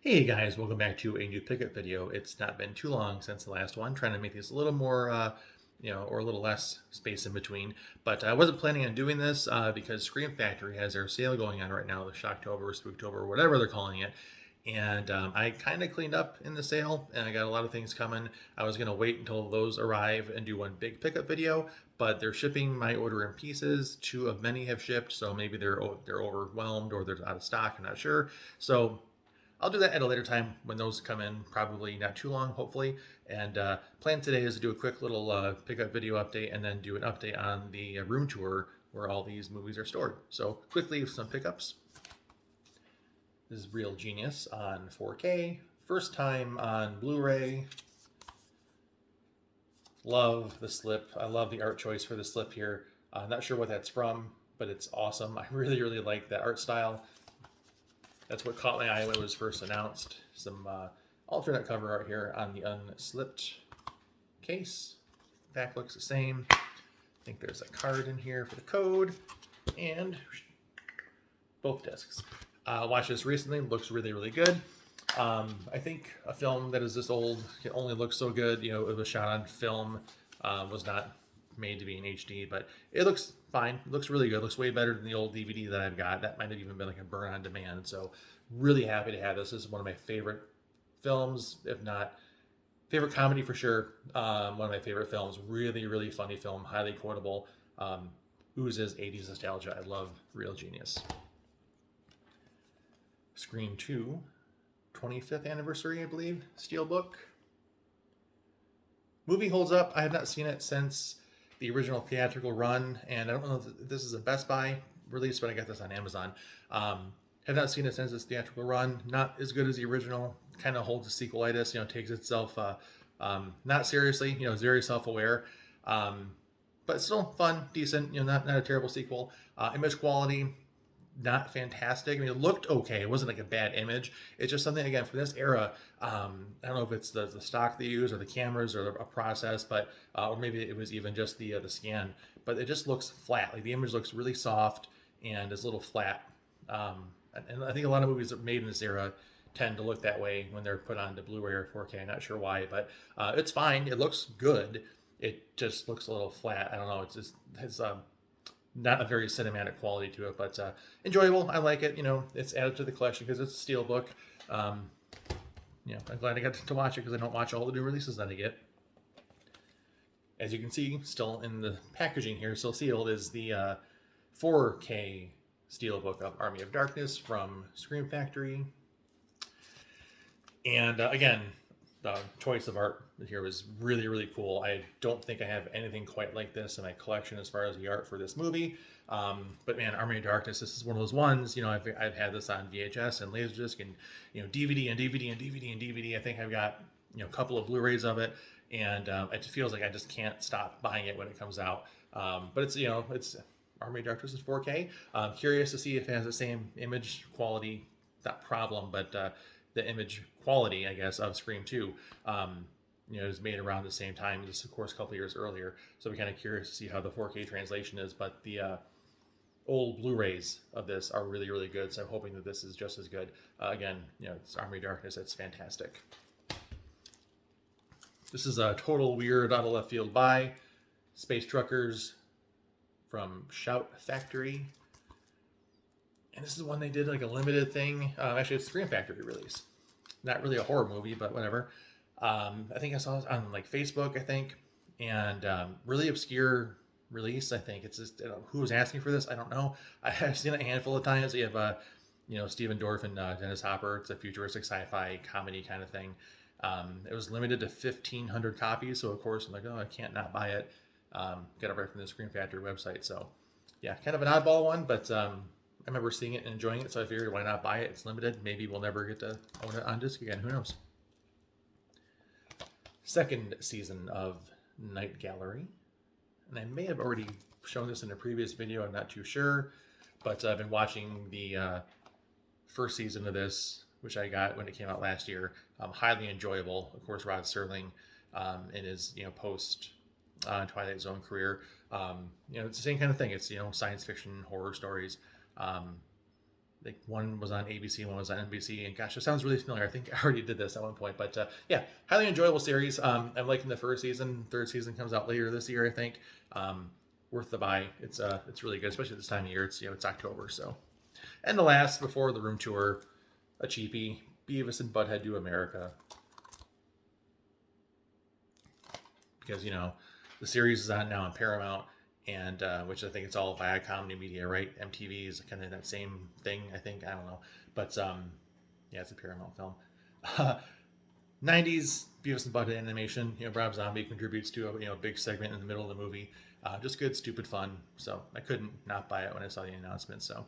Hey guys, welcome back to a new pickup video. It's not been too long since the last one, trying to make these a little more, or a little less space in between. But I wasn't planning on doing this because Scream Factory has their sale going on right now, the Shocktober, Spooktober, whatever they're calling it. And I kind of cleaned up in the sale, and I got a lot of things coming. I was going to wait until those arrive and do one big pickup video, but they're shipping my order in pieces. Two of many have shipped, so maybe they're overwhelmed or they're out of stock. I'm not sure. So I'll do that at a later time when those come in, probably not too long, hopefully. And plan today is to do a quick little pickup video update and then do an update on the room tour where all these movies are stored. So quickly, some pickups. This is Real Genius on 4K. First time on Blu-ray. Love the slip. I love the art choice for the slip here. Not sure what that's from, but it's awesome. I really, really like that art style. That's what caught my eye when it was first announced. Some alternate cover art here on the unslipped case. Back looks the same. I think there's a card in here for the code. And both discs. Watched this recently. Looks really, really good. I think a film that is this old can only look so good. You know, it was shot on film. Was not made to be in HD, but it looks fine. It looks really good. It looks way better than the old DVD that I've got. That might have even been like a burn on demand. So really happy to have this. This is one of my favorite films, if not favorite comedy for sure. One of my favorite films. Really, really funny film. Highly quotable. Oozes 80s nostalgia. I love Real Genius. Scream 2, 25th anniversary, I believe. Steelbook. Movie holds up. I have not seen it since the original theatrical run, and I don't know if this is a Best Buy release, but I got this on Amazon. Have not seen it since its theatrical run. Not as good as the original. Kind of holds a sequelitis. You know, takes itself not seriously. You know, is very self-aware, but still fun, decent. You know, not a terrible sequel. Image quality, not fantastic. I mean, it looked okay. It wasn't like a bad image. It's just something, again, from this era. I don't know if it's the stock they use or the cameras or a process, but or maybe it was even just the scan. But it just looks flat. Like the image looks really soft and is a little flat. And I think a lot of movies that are made in this era tend to look that way when they're put onto Blu-ray or 4K. I'm not sure why, but it's fine. It looks good. It just looks a little flat. I don't know. It's not a very cinematic quality to it, but enjoyable. I like it. You know, it's added to the collection because it's a Steelbook. You know, I'm glad I got to watch it because I don't watch all the new releases that I get. As you can see, still in the packaging here, still sealed, is the 4K Steelbook of Army of Darkness from Scream Factory. And again, the choice of art here was really, really cool. I don't think I have anything quite like this in my collection as far as the art for this movie. But man, Army of Darkness, this is one of those ones. You know, I've had this on VHS and Laserdisc and, you know, DVD and DVD and DVD and DVD. I think I've got, you know, a couple of Blu-rays of it, and it feels like I just can't stop buying it when it comes out. But it's, you know, it's Army of Darkness is 4K. I'm curious to see if it has the same image quality, not problem, but the image quality, I guess, of Scream 2. You know, it was made around the same time, just of course a couple years earlier. So we're kind of curious to see how the 4K translation is. But the old Blu-rays of this are really, really good. So I'm hoping that this is just as good. Again, you know, it's Army of Darkness. It's fantastic. This is a total weird out of left field buy. Space Truckers from Shout Factory. And this is one they did like a limited thing. Actually, it's a Scream Factory release. Not really a horror movie, but whatever. I think I saw it on like Facebook, I think. And really obscure release, I think. It's just, who was asking for this? I don't know. I've seen it a handful of times. You have, you know, Stephen Dorff and Dennis Hopper. It's a futuristic sci-fi comedy kind of thing. It was limited to 1,500 copies. So, of course, I'm like, oh, I can't not buy it. Got it right from the Scream Factory website. So, yeah, kind of an oddball one, but I remember seeing it and enjoying it, so I figured why not buy it? It's limited. Maybe we'll never get to own it on disc again. Who knows? Second season of Night Gallery. And I may have already shown this in a previous video. I'm not too sure. But I've been watching the first season of this, which I got when it came out last year. Highly enjoyable. Of course, Rod Serling in his, you know, post Twilight Zone career. You know, it's the same kind of thing. It's, you know, science fiction horror stories. Like one was on ABC, one was on NBC, and gosh, it sounds really familiar. I think I already did this at one point, but yeah, highly enjoyable series. I'm liking the first season. Third season comes out later this year, I think. Worth the buy. It's really good, especially this time of year. It's October, so. And the last before the room tour, a cheapie, Beavis and Butthead Do America, because the series is on now on Paramount, and which I think it's all Viacom New Media, right? MTV is kind of that same thing, I think. I don't know, but yeah, it's a Paramount film. 90s Beavis and Butthead animation. Rob Zombie contributes to a big segment in the middle of the movie. Just good, stupid fun. So I couldn't not buy it when I saw the announcement. So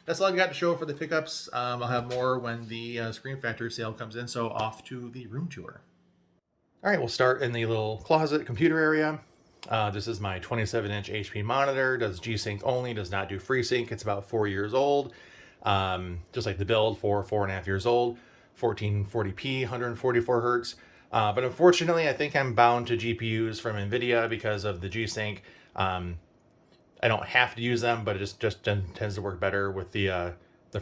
that's all I've got to show for the pickups. I'll have more when the Scream Factory sale comes in. So off to the room tour. All right, we'll start in the little closet computer area. This is my 27-inch HP monitor. Does G-Sync only, does not do FreeSync. It's about 4 years old. Just like the build, 4.5 years old. 1440p, 144 hertz. But unfortunately, I think I'm bound to GPUs from NVIDIA because of the G-Sync. I don't have to use them, but it just tends to work better with the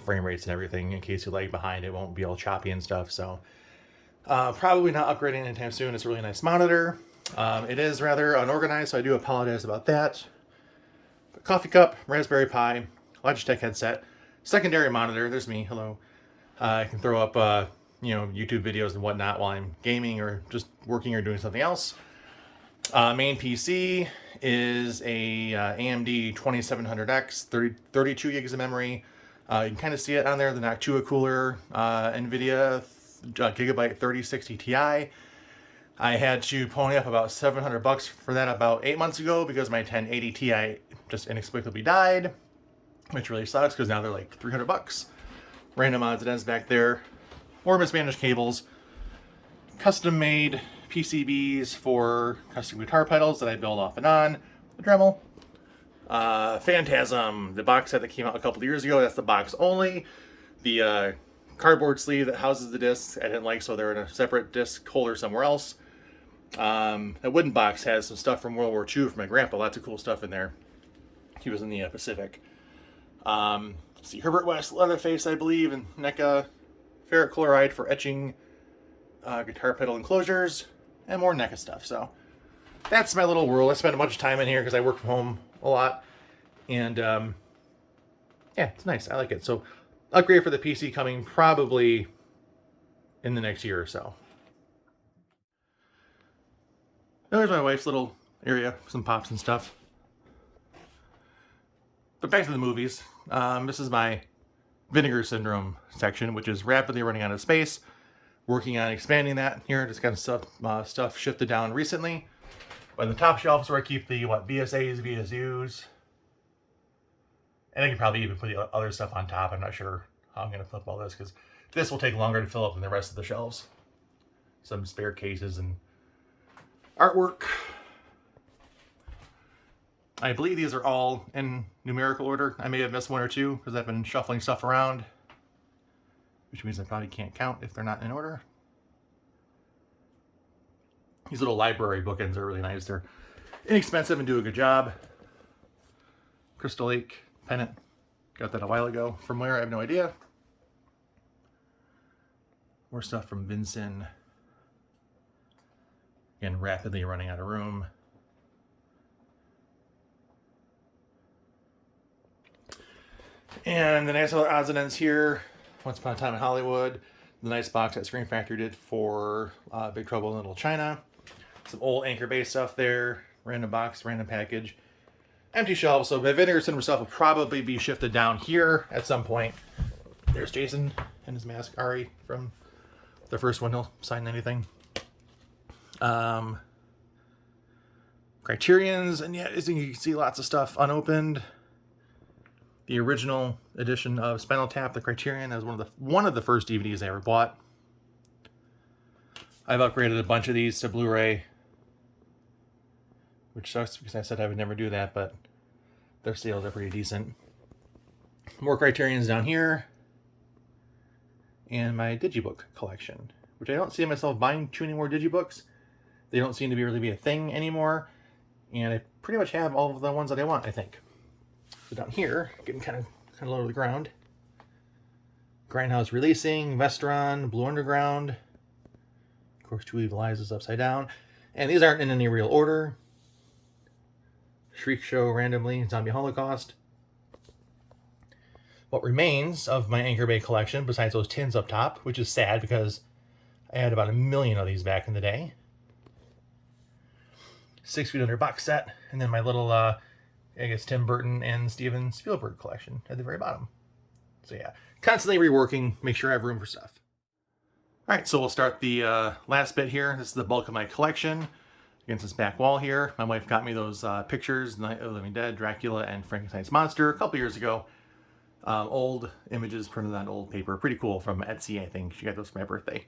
frame rates and everything. In case you lag behind, it won't be all choppy and stuff. So probably not upgrading anytime soon. It's a really nice monitor. It is rather unorganized, so I do apologize about that. But coffee cup, Raspberry Pi, Logitech headset, secondary monitor. There's me. Hello. I can throw up YouTube videos and whatnot while I'm gaming or just working or doing something else. Main PC is a AMD 2700X, 32 gigs of memory. You can kind of see it on there, the Noctua cooler, NVIDIA Gigabyte 3060 Ti. I had to pony up about $700 for that about 8 months ago because my 1080 Ti just inexplicably died, which really sucks because now they're like $300. Random odds and ends back there. More mismanaged cables. Custom made PCBs for custom guitar pedals that I build off and on. The Dremel. Phantasm, the box set that came out a couple of years ago. That's the box only. The cardboard sleeve that houses the discs I didn't like, so they're in a separate disc holder somewhere else. That wooden box has some stuff from World War II from my grandpa. Lots of cool stuff in there. He was in the Pacific. See, Herbert West Leatherface, I believe, and NECA ferric chloride for etching guitar pedal enclosures, and more NECA stuff. So that's my little world. I spend a bunch of time in here because I work from home a lot, and yeah, it's nice. I like it. So upgrade for the PC coming probably in the next year or so. There's my wife's little area, some pops and stuff. But back to the movies. This is my Vinegar Syndrome section, which is rapidly running out of space. Working on expanding that here. Just got stuff shifted down recently. But the top shelf is where I keep the BSAs, VSUs. And I can probably even put the other stuff on top. I'm not sure how I'm going to flip all this because this will take longer to fill up than the rest of the shelves. Some spare cases and artwork. I believe these are all in numerical order. I may have missed one or two because I've been shuffling stuff around, which means I probably can't count if they're not in order. These little library bookends are really nice. They're inexpensive and do a good job. Crystal Lake pennant. Got that a while ago. From where? I have no idea. More stuff from Vincent. Again, rapidly running out of room. And the nice other odds and ends here. Once Upon a Time in Hollywood. The nice box that Screen Factory did for Big Trouble in Little China. Some old Anchor-based stuff there. Random box, random package. Empty shelves. So my Vinegar Syndrome stuff will probably be shifted down here at some point. There's Jason and his mask. Ari from the first one. He'll sign anything. Criterions. And yeah, as you can see, lots of stuff unopened. The original edition of Spinal Tap, the Criterion, as one of the first DVDs I ever bought. I've upgraded a bunch of these to Blu-ray, which sucks because I said I would never do that, but their sales are pretty decent. More Criterions down here, and my Digibook collection, which I don't see myself buying too many more Digibooks. They don't seem to really be a thing anymore, and I pretty much have all of the ones that I want, I think. So down here, getting kind of low to the ground. Grindhouse Releasing, Vestron, Blue Underground. Of course, Two Evil Eyes is upside down. And these aren't in any real order. Shriek Show randomly, Zombie Holocaust. What remains of my Anchor Bay collection, besides those tins up top, which is sad because I had about 1 million of these back in the day. 6 Feet Under box set, and then my little, I guess, Tim Burton and Steven Spielberg collection at the very bottom. So yeah, constantly reworking, make sure I have room for stuff. All right, so we'll start the last bit here. This is the bulk of my collection. Against this back wall here, my wife got me those pictures, Night of the Living Dead, Dracula, and Frankenstein's Monster a couple years ago. Old images printed on old paper. Pretty cool, from Etsy, I think. She got those for my birthday.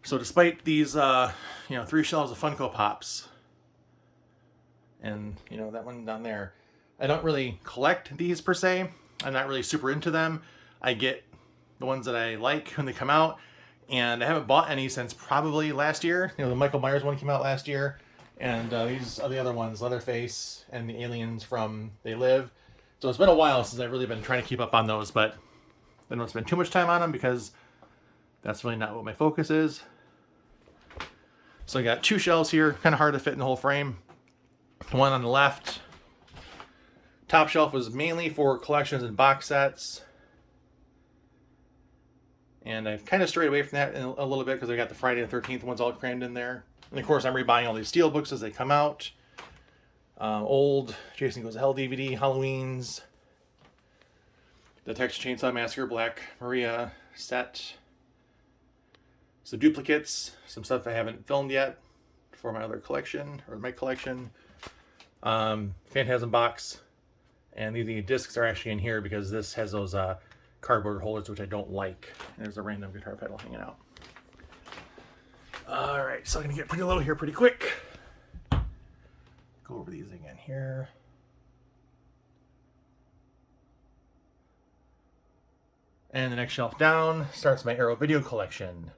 So despite these, 3 shelves of Funko Pops, and, that one down there, I don't really collect these per se. I'm not really super into them. I get the ones that I like when they come out, and I haven't bought any since probably last year. The Michael Myers one came out last year, and these are the other ones, Leatherface and the aliens from They Live. So it's been a while since I've really been trying to keep up on those, but I don't spend too much time on them because that's really not what my focus is. So I got 2 shelves here, kind of hard to fit in the whole frame. One on the left, top shelf, was mainly for collections and box sets. And I've kind of strayed away from that a little bit because I got the Friday the 13th ones all crammed in there. And of course I'm rebuying all these Steelbooks as they come out. Old Jason Goes to Hell DVD, Halloween's, the Texas Chainsaw Massacre Black Maria set, some duplicates, some stuff I haven't filmed yet for my other collection, or my collection, Phantasm box, and the discs are actually in here because this has those cardboard holders which I don't like. And there's a random guitar pedal hanging out. Alright, so I'm going to get pretty low here pretty quick. Go over these again here. And the next shelf down starts my Arrow video collection.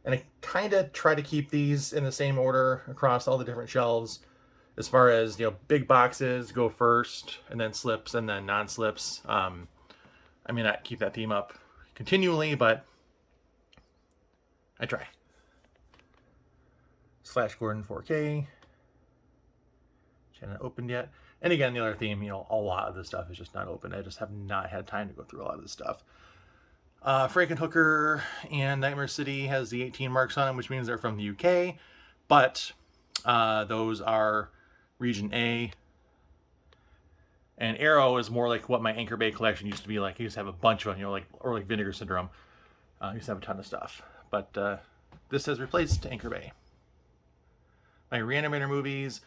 And I kind of try to keep these in the same order across all the different shelves. As far as, big boxes go first, and then slips, and then non-slips. I may not keep that theme up continually, but I try. Flash Gordon 4K. Which I haven't opened yet. And again, the other theme, a lot of this stuff is just not open. I just have not had time to go through a lot of this stuff. Frankenhooker and Nightmare City has the 18 marks on them, which means they're from the UK. But those are Region A. And Arrow is more like what my Anchor Bay collection used to be like. I used to have a bunch of them, or like Vinegar Syndrome. I used to have a ton of stuff. But this has replaced Anchor Bay. My Reanimator movies.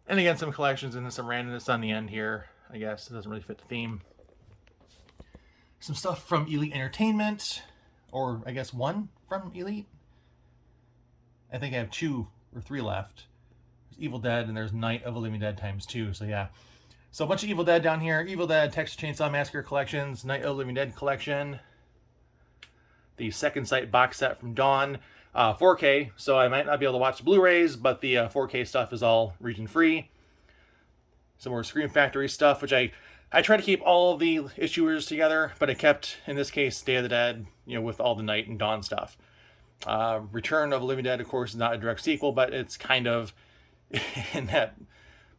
And again, some collections and some randomness on the end here. I guess it doesn't really fit the theme. Some stuff from Elite Entertainment. Or I guess 1 from Elite. I think I have 2 or 3 left. There's Evil Dead and there's Night of the Living Dead ×2. So yeah. So a bunch of Evil Dead down here. Evil Dead, Texas Chainsaw Massacre collections. Night of the Living Dead collection. The Second Sight box set from Dawn. 4K, so I might not be able to watch the Blu-rays, but the 4K stuff is all region-free. Some more Scream Factory stuff, which I try to keep all of the issuers together, but I kept, in this case, Day of the Dead, with all the Night and Dawn stuff. Return of the Living Dead, of course, is not a direct sequel, but it's kind of in that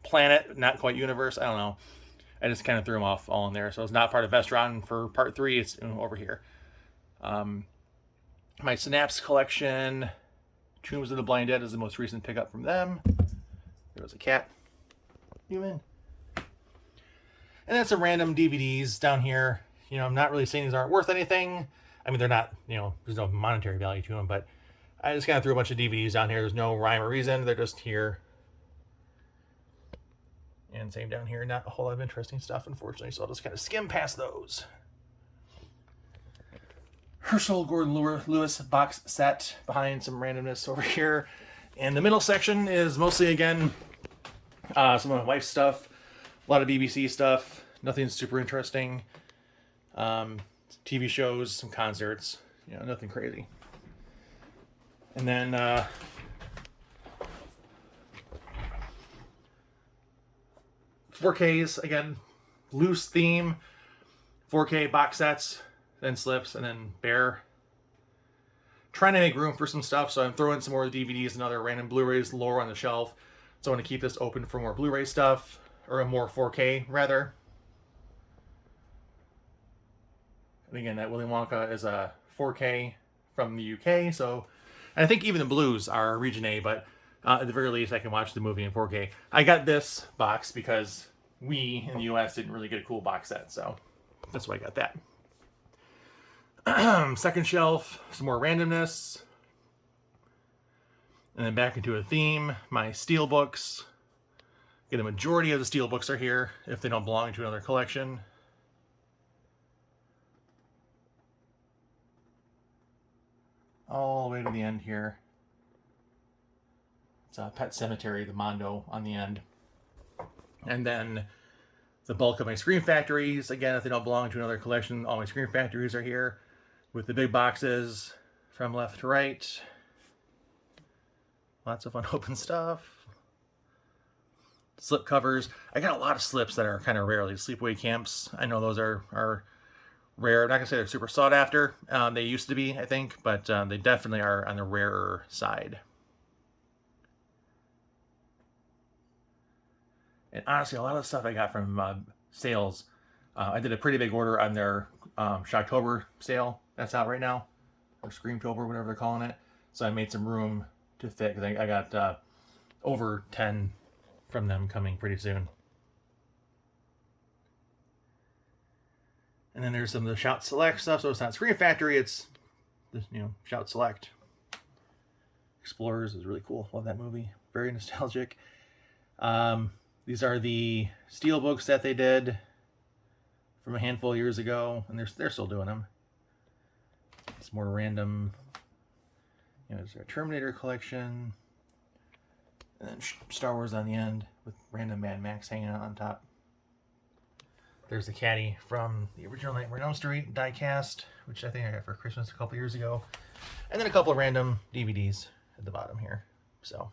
planet, not quite universe. I don't know. I just kind of threw them off all in there, so it's not part of Vestron for part 3. It's over here. My Synapse collection, Tombs of the Blind Dead is the most recent pickup from them. There was a cat. Human. And then some random DVDs down here. I'm not really saying these aren't worth anything. I mean, they're not, there's no monetary value to them, but I just kind of threw a bunch of DVDs down here. There's no rhyme or reason. They're just here. And same down here. Not a whole lot of interesting stuff, unfortunately, so I'll just kind of skim past those. Herschel Gordon Lewis box set behind some randomness over here. And the middle section is mostly, again, some of my wife's stuff. A lot of BBC stuff. Nothing super interesting. TV shows, some concerts. Nothing crazy. And then 4Ks, again, loose theme. 4K box sets. then slips, and then bare. Trying to make room for some stuff, so I'm throwing some more DVDs and other random Blu-rays lower on the shelf. So I want to keep this open for more Blu-ray stuff, or more 4K rather. And again, that Willy Wonka is a 4K from the UK, so and I think even the blues are Region A, but at the very least, I can watch the movie in 4K. I got this box because we in the US didn't really get a cool box set, so that's why I got that. Second shelf, some more randomness. And then back into a theme, my Steelbooks. Again, the majority of the Steelbooks are here if they don't belong to another collection. All the way to the end here. It's a Pet Cemetery, the Mondo on the end. And then the bulk of my Scream Factories. Again, if they don't belong to another collection, all my Scream Factories are here with the big boxes from left to right. Lots of unopened stuff. Slip covers. I got a lot of slips that are kind of rare, like sleepaway camps. I know those are rare. I'm not going to say they're super sought after. They used to be, I think, but they definitely are on the rarer side. And honestly, a lot of the stuff I got from sales, I did a pretty big order on their Shocktober sale that's out right now, or Screamtober, whatever they're calling it. So I made some room to fit, because I got over 10 from them coming pretty soon. And then there's some of the Shout Select stuff. So it's not Scream Factory, it's the, Shout Select. Explorers is really cool. Love that movie. Very nostalgic. These are the Steelbooks that they did from a handful of years ago, and they're still doing them. It's more random. There's a Terminator collection, and then Star Wars on the end with random Mad Max hanging out on top. There's the caddy from the original Nightmare on Elm Street diecast, which I think I got for Christmas a couple years ago. And then a couple of random DVDs at the bottom here. So.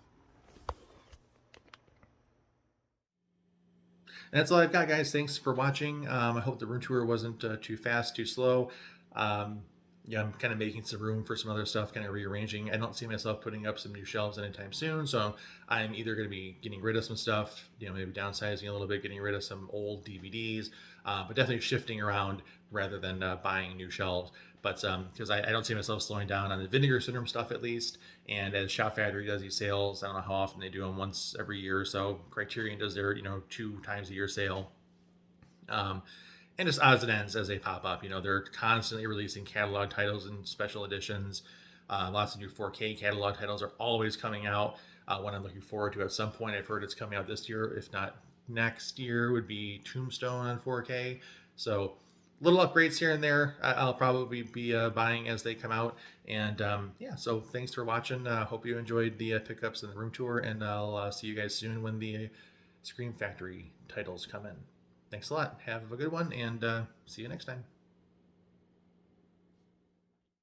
And that's all I've got, guys. Thanks for watching. I hope the room tour wasn't too fast, too slow. I'm kind of making some room for some other stuff, kind of rearranging. I don't see myself putting up some new shelves anytime soon, so I'm either going to be getting rid of some stuff, maybe downsizing a little bit, getting rid of some old DVDs, but definitely shifting around rather than buying new shelves. But because I don't see myself slowing down on the Vinegar Syndrome stuff, at least. And as Shop Factory does these sales, I don't know how often they do them, once every year or so. Criterion does their 2 times a year sale. And just odds and ends as they pop up. They're constantly releasing catalog titles and special editions. Lots of new 4K catalog titles are always coming out. One I'm looking forward to at some point, I've heard it's coming out this year, if not next year, would be Tombstone on 4K. So little upgrades here and there I'll probably be buying as they come out. And so thanks for watching. Hope you enjoyed the pickups and the room tour, and I'll see you guys soon when the Scream Factory titles come in. Thanks a lot. Have a good one, and see you next time.